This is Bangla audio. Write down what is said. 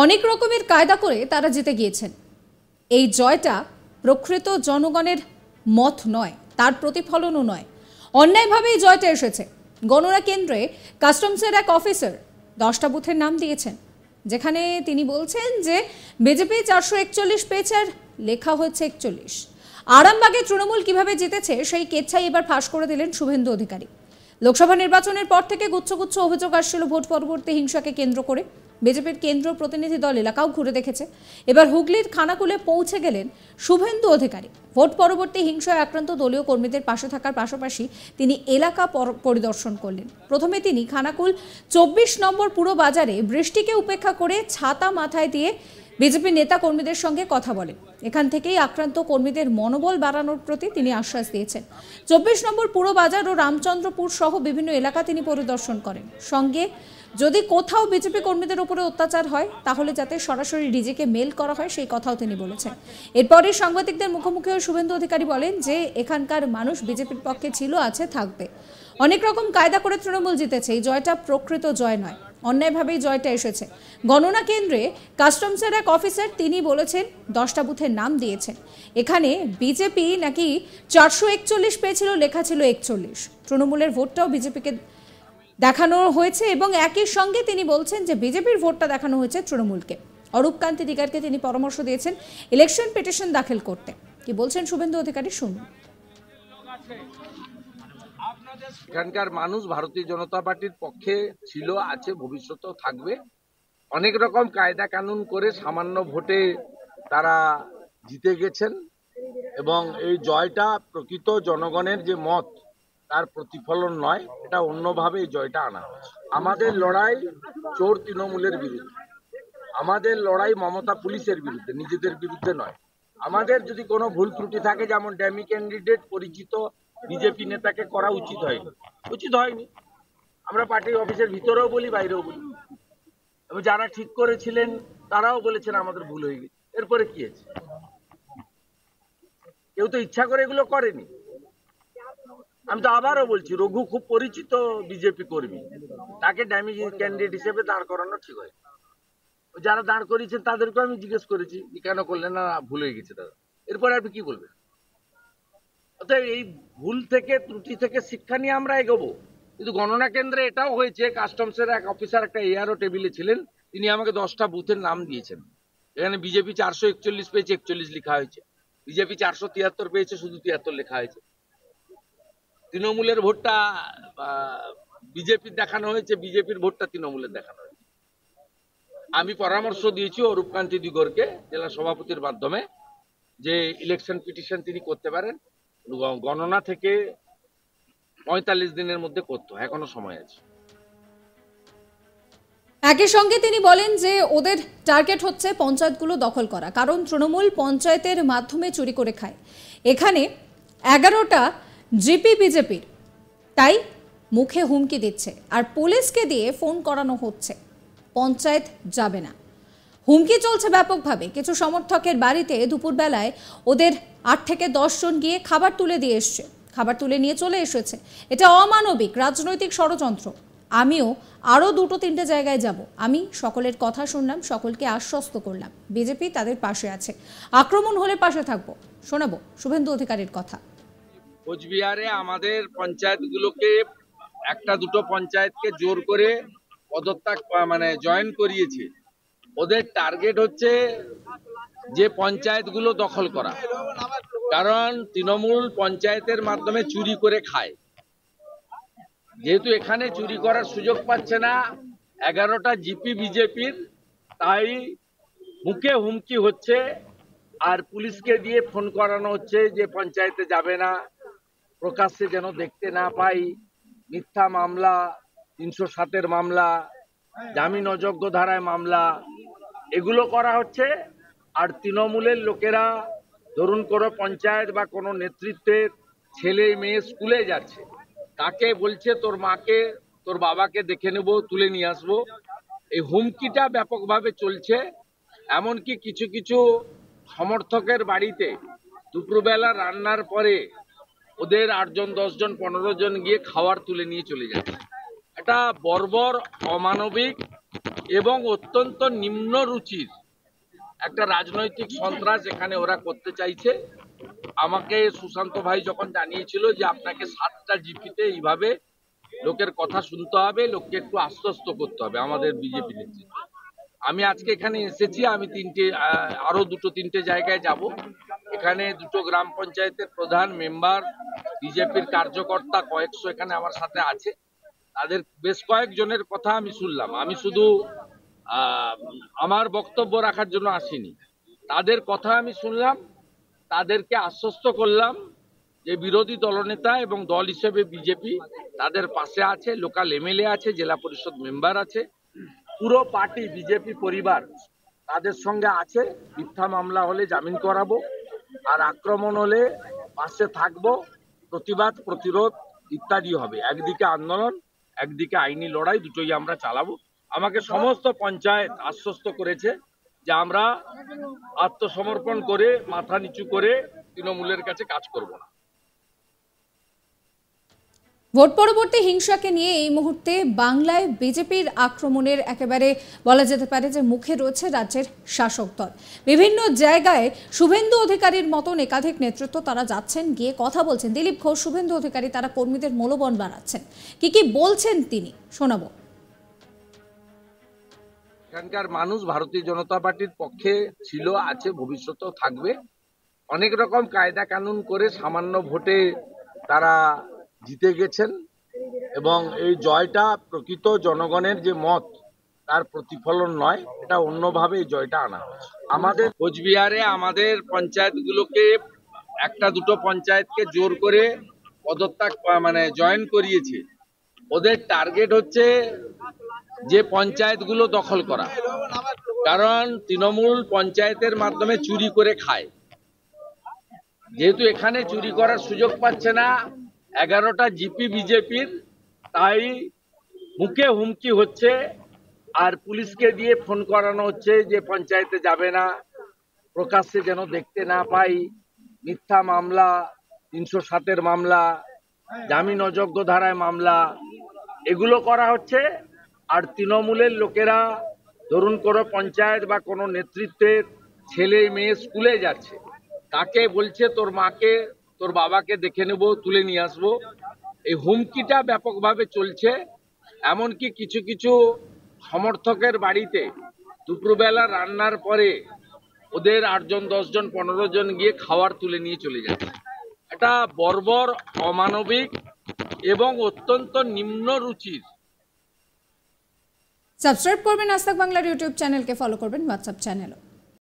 অনেক রকমের কায়দা করে তারা জিতে গিয়েছেন। এই জয়টা প্রকৃত জনগণের মত নয়, তার প্রতিফলনও নয়, অন্যায়ভাবেই জয়টা এসেছে। গণনা কেন্দ্রে কাস্টমসের এক অফিসার 10টা বুথের নাম দিয়েছেন, যেখানে তিনি বলছেন যে বিজেপি 441 পেয়েছে আর লেখা হয়েছে 41। আরামবাগে তৃণমূল কিভাবে জিতেছে সেই কেচ্ছাই এবার ফাঁস করে দিলেন শুভেন্দু অধিকারী। লোকসভা নির্বাচনের পর থেকে গুচ্ছ গুচ্ছ অভিযোগ আসছিল ভোট পরবর্তী হিংসাকে কেন্দ্র করে। বিজেপির কেন্দ্রীয় প্রতিনিধি দল এলাকাও ঘুরে দেখেছে। এবার হুগলির খানাকুলে পৌঁছে গেলেন শুভেন্দু অধিকারী। ভোট পরবর্তী হিংসায় আক্রান্ত দলীয় কর্মীদের পাশে থাকার পাশাপাশি তিনি এলাকা পরিদর্শন করলেন। প্রথমে তিনি খানাকুল 24 নম্বর পুরো বাজারে বৃষ্টিকে উপেক্ষা করে ছাতা মাথায় দিয়ে বিজেপি নেতা কর্মীদের সঙ্গে কথা বলেন। এখান থেকেই আক্রান্ত কর্মীদের মনোবল বাড়ানোর প্রতি তিনি আশ্বাস দিয়েছেন। 24 নম্বর পুরো বাজার ও রামচন্দ্রপুর সহ বিভিন্ন এলাকা তিনি পরিদর্শন করেন। সঙ্গে যদি কোথাও বিজেপি কর্মীদের উপরে অত্যাচার হয় তাহলে যাতে সরাসরি ডিজিকে মেল করা হয় সেই কথাও তিনি বলেছেন। এরপরই সাংবাদিকদের মুখোমুখি হয়ে শুভেন্দু অধিকারী বলেন যে এখানকার মানুষ বিজেপির পক্ষে ছিল, আছে, থাকবে। অনেক রকম কায়দা করে তৃণমূল জিতেছে, এই জয়টা প্রকৃত জয় নয়, অন্যায়ভাবেই জয়টা এসেছে। গণনা কেন্দ্রে কাস্টমসের এক অফিসার তিনি বলেছেন 10টা বুথের নাম দিয়েছেন। এখানে বিজেপি নাকি 441 পেয়েছিল, লেখা ছিল 41। তৃণমূলের ভোটটাও বিজেপিকে দেখানো হয়েছে এবং একই সঙ্গে তিনি বলছেন যে বিজেপির ভোটটা দেখানো হয়েছে তৃণমূলকে। অরূপকান্তি দিগারকে তিনি পরামর্শ দিয়েছেন ইলেকশন পিটিশন দাখিল করতে। কি বলছেন শুভেন্দু অধিকারী, শুনুন। এখানকার মানুষ ভারতীয় জনতা পার্টির পক্ষে ছিল, আছে, ভবিষ্যতেও থাকবে। অনেক রকম কায়দা কানুন করে সামান্য ভোটে তারা জিতে গেছেন এবং এই জয়টা প্রকৃত জনগণের যে মত তার প্রতিফলন নয়, এটা অন্যভাবে এই জয়টা আনা হয়েছে। আমাদের লড়াই চোর তৃণমূলের বিরুদ্ধে, আমাদের লড়াই মমতা পুলিশের বিরুদ্ধে, নিজেদের বিরুদ্ধে নয়। আমাদের যদি কোনো ভুল ত্রুটি থাকে, যেমন ড্যামি ক্যান্ডিডেট পরিচিত বিজেপি নেতাকে করা উচিত হয়নি। আমরা পার্টি অফিসের ভিতরেও বলি, বাইরেও বলি, এবং যারা ঠিক করেছিলেন তারাও বলেছেন আমাদের ভুল হয়ে গেছে। এরপরে কি হয়েছে? কেউ তো ইচ্ছা করে এগুলো করেনি। আমি তো আবারও বলছি, রঘু খুব পরিচিত বিজেপি কর্মী, তাকে ড্যামি ক্যান্ডিডেট হিসেবে দাঁড় করানো ঠিক হয়। যারা দাঁড় করিয়েছেন তাদেরকে আমি জিজ্ঞেস করেছি কেন করলেন না, ভুল হয়ে গেছে দাদা। এরপরে আপনি কি বলবেন? অতএব এই ভুল থেকে, ত্রুটি থেকে শিক্ষা নিয়ে আমরা এগোবো। কিন্তু গণনা কেন্দ্রে এটাও হয়েছে, কাস্টমসের এক অফিসার একটা এআরও টেবিলে ছিলেন, তিনি আমাকে 10টা বুথের নাম দিয়েছেন। এখানে বিজেপি 441 পেয়েছে, 41 লেখা হয়েছে। বিজেপি 473 পেয়েছে, শুধু 73 লেখা হয়েছে। তৃণমূলের ভোটটা বিজেপির দেখানো হয়েছে, বিজেপির ভোটটা তৃণমূলের দেখানো হয়েছে। আমি পরামর্শ দিয়েছি অরূপকান্তি দিগরকে জেলা সভাপতির মাধ্যমে যে ইলেকশন পিটিশন তিনি করতে পারেন, গণনা থেকে 45 দিনের মধ্যে করতে হয়, এখনো সময় আছে। একই সঙ্গে তিনি বলেন যে ওদের টার্গেট হচ্ছে পঞ্চায়েতগুলো দখল করা, কারণ তৃণমূল পঞ্চায়েতের মাধ্যমে চুরি করে খায়। এখানে 11টা জিপি বিজেপির, তাই মুখে হুমকি দিচ্ছে আর পুলিশকে দিয়ে ফোন করানো হচ্ছে, পঞ্চায়েত যাবে না। হুমকি চলছে ব্যাপকভাবে। কিছু সমর্থকের বাড়িতে দুপুরবেলায় ওদের 8 থেকে 10 জন গিয়ে খাবার তুলে দিয়ে এসছে, খাবার তুলে নিয়ে চলে এসেছে। এটা অমানবিক রাজনৈতিক ষড়যন্ত্র। আমিও আরও 2-3টে জায়গায় যাব। আমি সকলের কথা শুনলাম, সকলকে আশ্বস্ত করলাম বিজেপি তাদের পাশে আছে, আক্রমণ হলে পাশে থাকবো। শোনাবো শুভেন্দু অধিকারীর কথা। কোচবিহারে আমাদের পঞ্চায়েতগুলোকে, 1-2 পঞ্চায়েতকে জোর করে পদত্যাগ জয়েন করিয়েছে। ওদের টার্গেট হচ্ছে যে পঞ্চায়েতগুলো দখল করা, কারণ তৃণমূল পঞ্চায়েতের মাধ্যমে চুরি করে খায়। যেহেতু এখানে চুরি করার সুযোগ পাচ্ছে না 11টা জিপি বিজেপির, তাই মুখে হুমকি হচ্ছে আর পুলিশকে দিয়ে ফোন করানো হচ্ছে যে পঞ্চায়েতে যাবে না, প্রকাশ্যে যেন দেখতে না পাই। মিথ্যা মামলা, 307-এর মামলা, জামিন অযোগ্য ধারায় মামলা, এগুলো করা হচ্ছে। আর তৃণমূলের লোকেরা, ধরুন কোনো পঞ্চায়েত বা কোনো নেতৃত্বের ছেলে মেয়ে স্কুলে যাচ্ছে, তাকে বলছে তোর মাকে, তোর বাবাকে দেখে নেব, তুলে নিয়ে আসবো। এই হুমকিটা ব্যাপকভাবে চলছে। এমনকি কিছু কিছু সমর্থকের বাড়িতে দুপুরবেলা রান্নার পরে ওদের 8 জন, 10 জন, 15 জন গিয়ে খাবার তুলে নিয়ে চলে যাচ্ছে। এটা বর্বর, অমানবিক এবং অত্যন্ত নিম্ন রুচির একটা রাজনৈতিক সন্ত্রাস এখানে ওরা করতে চাইছে। আমাকে সুশান্ত ভাই যখন জানিয়েছিল যে আপনাকে 7টা জিপিতে এইভাবে লোকের কথা শুনতে হবে, লোককে একটু আশ্বস্ত করতে হবে আমাদের বিজেপি নেতৃত্ব। আমি আজকে এখানে এসেছি, আমি আরো 2-3টে জায়গায় যাব। এখানে 2টো গ্রাম পঞ্চায়েতের প্রধান, মেম্বার, বিজেপির কার্যকর্তা কয়েকশো এখানে আমার সাথে আছে। তাদের বেশ কয়েকজনের কথা আমি শুনলাম। আমি শুধু আমার বক্তব্য রাখার জন্য আসিনি, তাদের কথা আমি শুনলাম, তাদেরকে আশ্বস্ত করলাম যে বিরোধী দলনেতা এবং দল হিসেবে বিজেপি তাদের পাশে আছে, লোকাল এমএলএ আছে, জেলা পরিষদ মেম্বার আছে, পুরো পার্টি বিজেপি পরিবার তাদের সঙ্গে আছে। মিথ্যা মামলা হলে জামিন করাবো, আর আক্রমণ হলে পাশে থাকবো, প্রতিবাদ প্রতিরোধ ইত্যাদি হবে। একদিকে আন্দোলন, একদিকে আইনি লড়াই, দুটোই আমরা চালাবো। আমাকে সমস্ত পঞ্চায়েত আশ্বস্ত করেছে যে আমরা আত্মসমর্পণ করে মাথা নিচু করে তৃণমূলের কাছে কাজ করব না। ভোট পরবর্তী হিংসাকে নিয়ে এই মুহূর্তে বাংলায় বিজেপির আক্রমণের একেবারে বলা যেতে পারে যে মুখে রয়েছে রাজ্যের শাসক দল। বিভিন্ন জায়গায় শুভেন্দু অধিকারীর মতন একাধিক নেতৃত্ব তারা যাচ্ছেন, গিয়ে কথা বলছেন। দিলীপ ঘোষ, শুভেন্দু অধিকারী তারা কর্মীদের মনোবল বাড়াচ্ছেন। কি বলছেন তিনি, শোনাবো। এখানকার মানুষ ভারতীয় জনতা পার্টির পক্ষে ছিল, আছে, ভবিষ্যতেও থাকবে। অনেক রকম কায়দা কানুন করে সামান্য ভোটে তারা জিতে গেছেন এবং এই জয়টা প্রকৃত জনগণের যে মত তার প্রতিফলন নয়, এটা অন্যভাবে এই জয়টা আনা হয়েছে। আমাদের কোচবিহারে আমাদের পঞ্চায়েতগুলোকে, 1-2টো পঞ্চায়েতকে জোর করে পদত্যাগ জয়েন করিয়েছে। ওদের টার্গেট হচ্ছে যে পঞ্চায়েতগুলো দখল করা, কারণ তৃণমূল পঞ্চায়েতের মাধ্যমে চুরি করে খায়। যেহেতু এখানে চুরি করার সুযোগ পাচ্ছে না 11টা জিপি বিজেপির, তাই মুখে হুমকি হচ্ছে আর পুলিশকে দিয়ে ফোন করানো হচ্ছে যে পঞ্চায়েতে যাবে না, প্রকাশ্যে যেন দেখতে না পাই। মিথ্যা মামলা, 307-এর মামলা, জামিন অযোগ্য ধারায় মামলা, এগুলো করা হচ্ছে। আর তৃণমূলের লোকেরা, ধরুন কোনো পঞ্চায়েত বা কোনো নেতৃত্বের ছেলে মেয়ে স্কুলে যাচ্ছে, তাকে বলছে তোর মাকে তোর বাবাকে দেখে নেব, তুলে নিয়ে আসবো। এই হুমকিটা ব্যাপকভাবে চলছে। এমনকি কিছু কিছু সমর্থকের বাড়িতে দুপুরবেলা রান্নার পরে ওদের 8 জন 10 জন 15 জন গিয়ে খাবার তুলে নিয়ে চলে যাচ্ছে। এটা বর্বর, অমানবিক এবং অত্যন্ত নিম্ন রুচির। সাবস্ক্রাইব করবেন আজ তাক বাংলার ইউটিউব চ্যানেলকে, ফলো করবেন হোয়াটসঅ্যাপ চ্যানেলও।